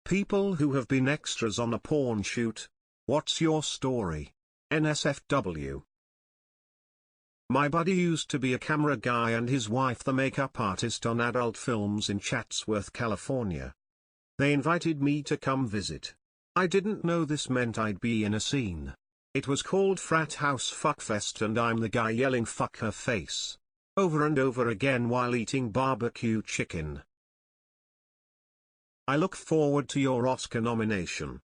People who have been extras on a porn shoot. What's your story? NSFW. My buddy used to be a camera guy and his wife the makeup artist on adult films in Chatsworth, California. They invited me to come visit. I didn't know this meant I'd be in a scene. It was called Frat House Fuckfest and I'm the guy yelling "fuck her face" over and over again while eating barbecue chicken. I look forward to your Oscar nomination.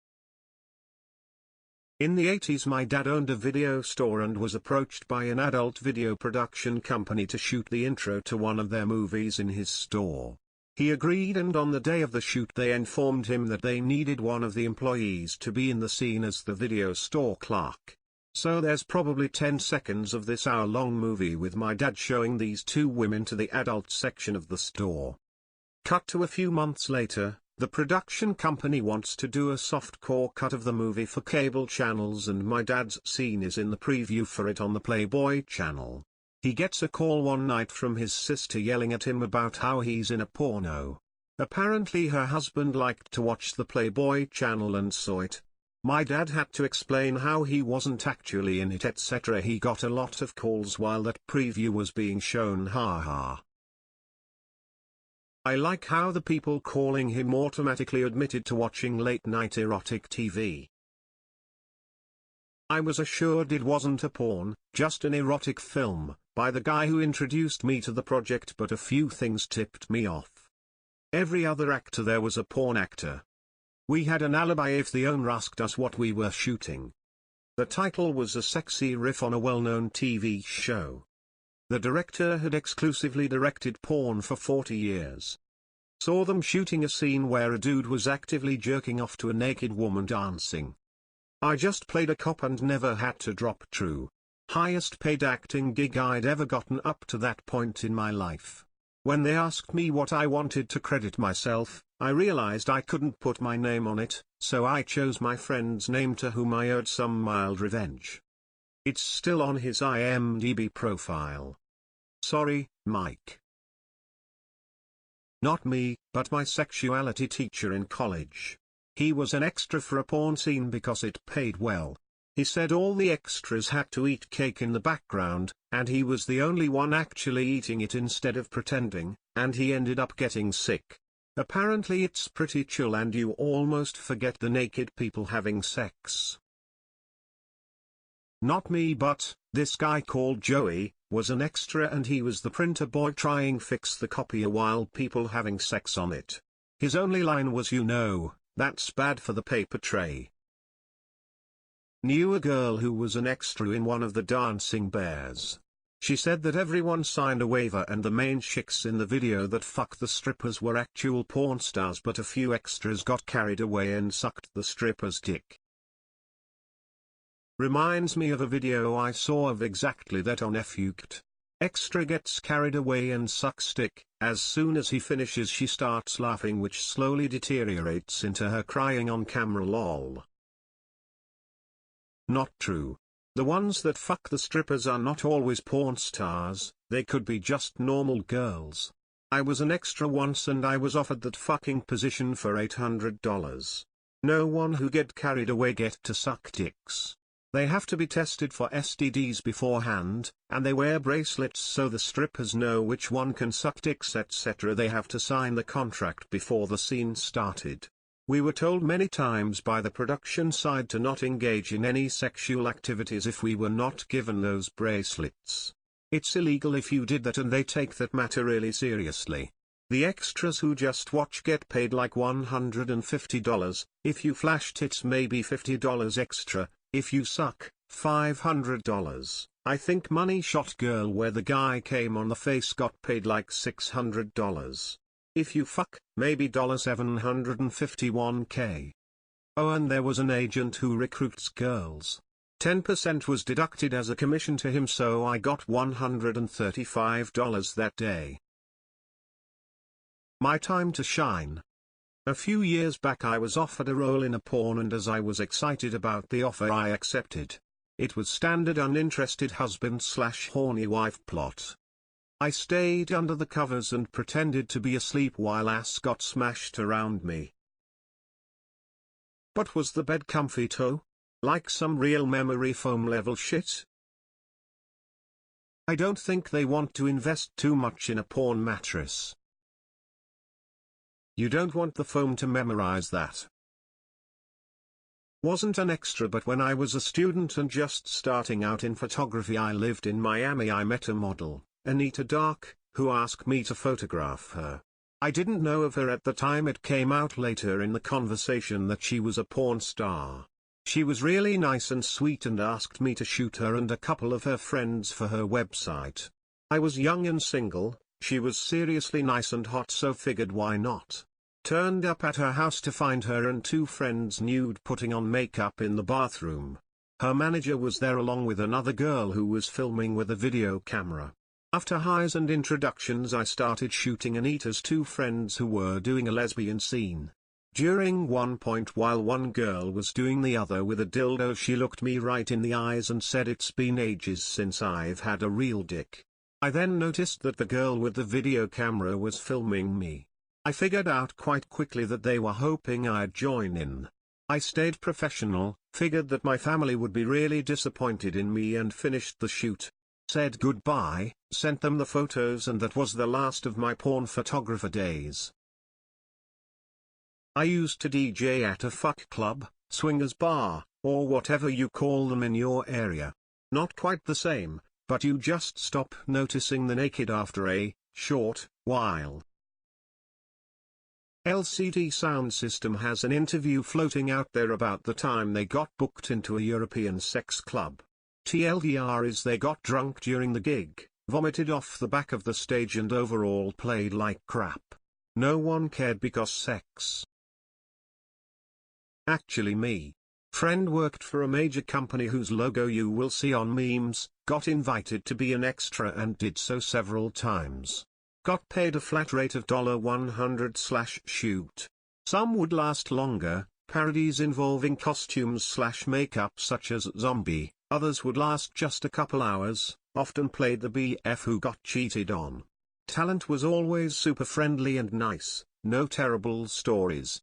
In the 80s my dad owned a video store and was approached by an adult video production company to shoot the intro to one of their movies in his store. He agreed, and on the day of the shoot they informed him that they needed one of the employees to be in the scene as the video store clerk. So there's probably 10 seconds of this hour-long movie with my dad showing these two women to the adult section of the store. Cut to a few months later, the production company wants to do a softcore cut of the movie for cable channels and my dad's scene is in the preview for it on the Playboy channel. He gets a call one night from his sister yelling at him about how he's in a porno. Apparently her husband liked to watch the Playboy channel and saw it. My dad had to explain how he wasn't actually in it, etc. He got a lot of calls while that preview was being shown, haha. I like how the people calling him automatically admitted to watching late-night erotic TV. I was assured it wasn't a porn, just an erotic film, by the guy who introduced me to the project, but a few things tipped me off. Every other actor there was a porn actor. We had an alibi if the owner asked us what we were shooting. The title was a sexy riff on a well-known TV show. The director had exclusively directed porn for 40 years. Saw them shooting a scene where a dude was actively jerking off to a naked woman dancing. I just played a cop and never had to drop true. Highest paid acting gig I'd ever gotten up to that point in my life. When they asked me what I wanted to credit myself, I realized I couldn't put my name on it, so I chose my friend's name to whom I owed some mild revenge. It's still on his IMDb profile. Sorry, Mike. Not me, but my sexuality teacher in college. He was an extra for a porn scene because it paid well. He said all the extras had to eat cake in the background, and he was the only one actually eating it instead of pretending, and he ended up getting sick. Apparently it's pretty chill and you almost forget the naked people having sex. Not me, but this guy called Joey was an extra and he was the printer boy trying fix the copier while people having sex on it. His only line was, "You know, that's bad for the paper tray." Knew a girl who was an extra in one of the Dancing Bears. She said that everyone signed a waiver and the main chicks in the video that fuck the strippers were actual porn stars, but a few extras got carried away and sucked the stripper's dick. Reminds me of a video I saw of exactly that on FUKT. Extra gets carried away and sucks dick. As soon as he finishes she starts laughing, which slowly deteriorates into her crying on camera, lol. Not true. The ones that fuck the strippers are not always porn stars, they could be just normal girls. I was an extra once and I was offered that fucking position for $800. No one who get carried away get to suck dicks. They have to be tested for STDs beforehand, and they wear bracelets so the strippers know which one can suck dicks, etc. They have to sign the contract before the scene started. We were told many times by the production side to not engage in any sexual activities if we were not given those bracelets. It's illegal if you did that, and they take that matter really seriously. The extras who just watch get paid like $150, if you flash tits maybe $50 extra, if you suck, $500. I think Money Shot Girl, where the guy came on the face, got paid like $600. If you fuck, maybe $751K. Oh, and there was an agent who recruits girls. 10% was deducted as a commission to him, so I got $135 that day. My time to shine. A few years back I was offered a role in a porn, and as I was excited about the offer I accepted. It was standard uninterested husband/horny wife plot. I stayed under the covers and pretended to be asleep while ass got smashed around me. But was the bed comfy too? Like some real memory foam level shit? I don't think they want to invest too much in a porn mattress. You don't want the foam to memorize that. Wasn't an extra, but when I was a student and just starting out in photography, I lived in Miami. I met a model, Anita Dark, who asked me to photograph her. I didn't know of her at the time. It came out later in the conversation that she was a porn star. She was really nice and sweet and asked me to shoot her and a couple of her friends for her website. I was young and single, she was seriously nice and hot, so figured why not. Turned up at her house to find her and two friends nude putting on makeup in the bathroom. Her manager was there along with another girl who was filming with a video camera. After highs and introductions, I started shooting Anita's two friends who were doing a lesbian scene. During one point, while one girl was doing the other with a dildo, she looked me right in the eyes and said, "It's been ages since I've had a real dick." I then noticed that the girl with the video camera was filming me. I figured out quite quickly that they were hoping I'd join in. I stayed professional, figured that my family would be really disappointed in me, and finished the shoot. Said goodbye, sent them the photos, and that was the last of my porn photographer days. I used to DJ at a fuck club, swingers bar, or whatever you call them in your area. Not quite the same, but you just stop noticing the naked after a short while. LCD Sound System has an interview floating out there about the time they got booked into a European sex club. TLDR is they got drunk during the gig, vomited off the back of the stage, and overall played like crap. No one cared because sex. Actually, me. Friend worked for a major company whose logo you will see on memes, got invited to be an extra and did so several times. Got paid a flat rate of $100/shoot. Some would last longer, parodies involving costumes/makeup such as Zombie, others would last just a couple hours, often played the BF who got cheated on. Talent was always super friendly and nice, no terrible stories.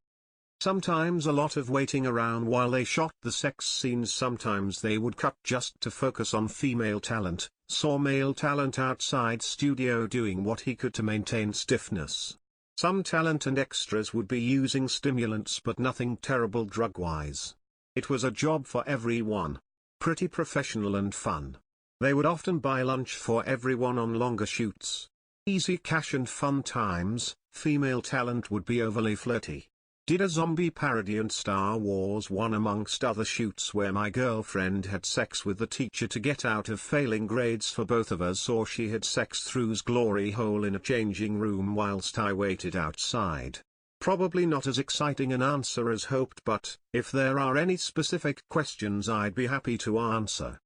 Sometimes a lot of waiting around while they shot the sex scenes. Sometimes they would cut just to focus on female talent, saw male talent outside studio doing what he could to maintain stiffness. Some talent and extras would be using stimulants, but nothing terrible drug-wise. It was a job for everyone. Pretty professional and fun. They would often buy lunch for everyone on longer shoots. Easy cash and fun times. Female talent would be overly flirty. Did a zombie parody and Star Wars one amongst other shoots where my girlfriend had sex with the teacher to get out of failing grades for both of us, or she had sex through his glory hole in a changing room whilst I waited outside. Probably not as exciting an answer as hoped, but if there are any specific questions I'd be happy to answer.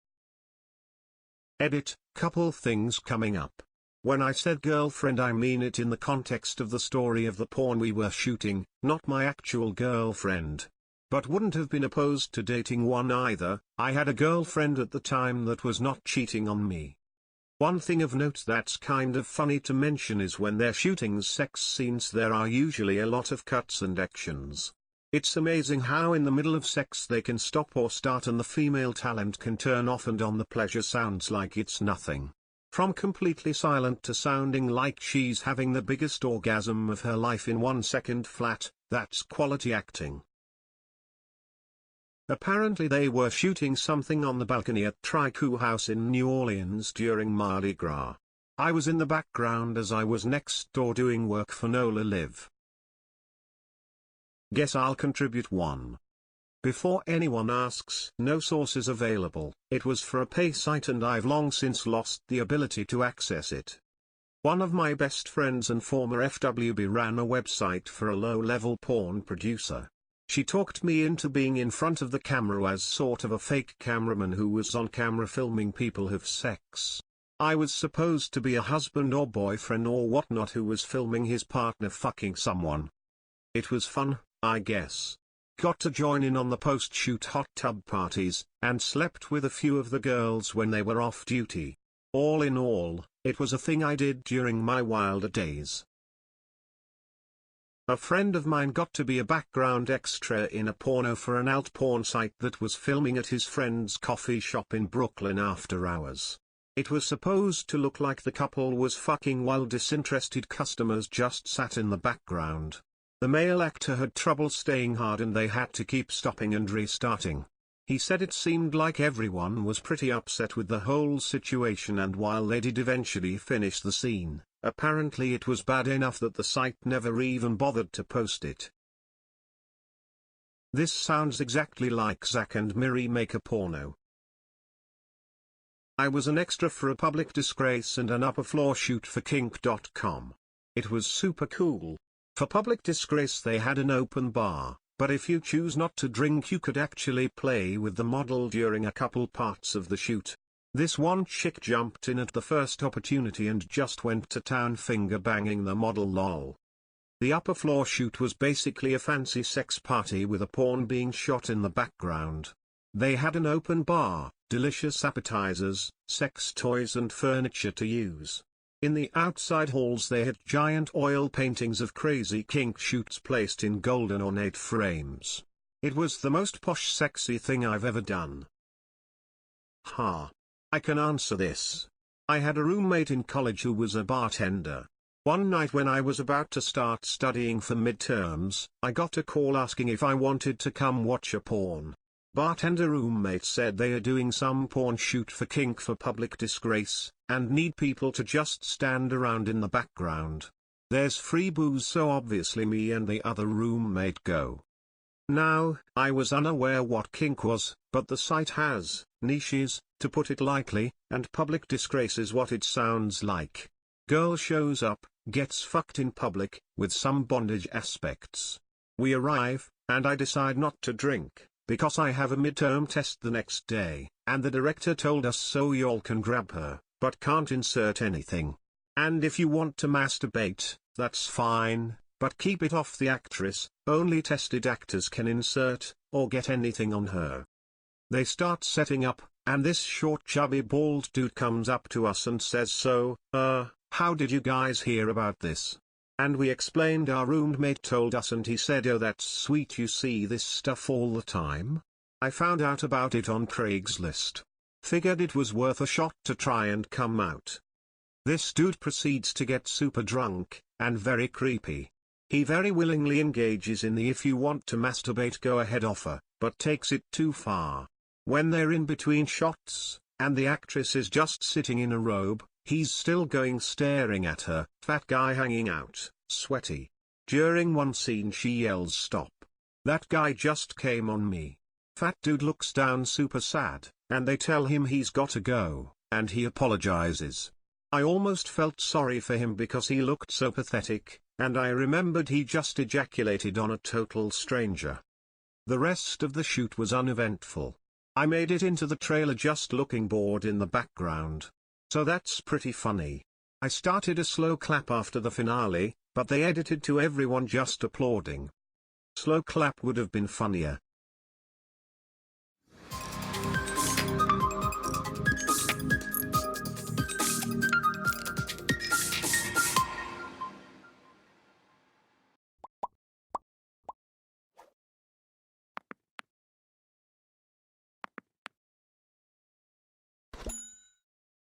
Edit, couple things coming up. When I said girlfriend, I mean it in the context of the story of the porn we were shooting, not my actual girlfriend. But wouldn't have been opposed to dating one either. I had a girlfriend at the time that was not cheating on me. One thing of note that's kind of funny to mention is when they're shooting sex scenes, there are usually a lot of cuts and actions. It's amazing how in the middle of sex they can stop or start and the female talent can turn off and on. The pleasure sounds like it's nothing. From completely silent to sounding like she's having the biggest orgasm of her life in 1 second flat. That's quality acting. Apparently they were shooting something on the balcony at Tricou House in New Orleans during Mardi Gras. I was in the background as I was next door doing work for Nola Live. Guess I'll contribute one. Before anyone asks, no sources available. It was for a pay site and I've long since lost the ability to access it. One of my best friends and former FWB ran a website for a low-level porn producer. She talked me into being in front of the camera as sort of a fake cameraman who was on camera filming people have sex. I was supposed to be a husband or boyfriend or whatnot who was filming his partner fucking someone. It was fun, I guess. Got to join in on the post-shoot hot tub parties, and slept with a few of the girls when they were off duty. All in all, it was a thing I did during my wilder days. A friend of mine got to be a background extra in a porno for an alt porn site that was filming at his friend's coffee shop in Brooklyn after hours. It was supposed to look like the couple was fucking while disinterested customers just sat in the background. The male actor had trouble staying hard and they had to keep stopping and restarting. He said it seemed like everyone was pretty upset with the whole situation, and while they did eventually finish the scene, apparently it was bad enough that the site never even bothered to post it. This sounds exactly like Zack and Miri make a porno. I was an extra for a public disgrace and an upper floor shoot for kink.com. It was super cool. For public disgrace they had an open bar, but if you choose not to drink you could actually play with the model during a couple parts of the shoot. This one chick jumped in at the first opportunity and just went to town finger banging the model lol. The upper floor shoot was basically a fancy sex party with a porn being shot in the background. They had an open bar, delicious appetizers, sex toys and furniture to use. In the outside halls they had giant oil paintings of crazy kink shoots placed in golden ornate frames. It was the most posh sexy thing I've ever done. Ha. I can answer this. I had a roommate in college who was a bartender. One night when I was about to start studying for midterms, I got a call asking if I wanted to come watch a porn. Bartender roommate said they are doing some porn shoot for kink for public disgrace, and need people to just stand around in the background. There's free booze, so obviously me and the other roommate go. Now, I was unaware what kink was, but the site has niches, to put it lightly, and public disgrace is what it sounds like. Girl shows up, gets fucked in public, with some bondage aspects. We arrive, and I decide not to drink, because I have a midterm test the next day, and the director told us so y'all can grab her, but can't insert anything. And if you want to masturbate, that's fine, but keep it off the actress, only tested actors can insert, or get anything on her. They start setting up, and this short chubby bald dude comes up to us and says, so, how did you guys hear about this? And we explained our roommate told us, and he said, oh that's sweet, you see this stuff all the time? I found out about it on Craigslist. Figured it was worth a shot to try and come out. This dude proceeds to get super drunk, and very creepy. He very willingly engages in the if you want to masturbate go ahead offer, but takes it too far. When they're in between shots, and the actress is just sitting in a robe, he's still going staring at her, fat guy hanging out, sweaty. During one scene she yells stop. That guy just came on me. Fat dude looks down super sad, and they tell him he's gotta go, and he apologizes. I almost felt sorry for him because he looked so pathetic, and I remembered he just ejaculated on a total stranger. The rest of the shoot was uneventful. I made it into the trailer just looking bored in the background. So that's pretty funny. I started a slow clap after the finale, but they edited to everyone just applauding. Slow clap would have been funnier,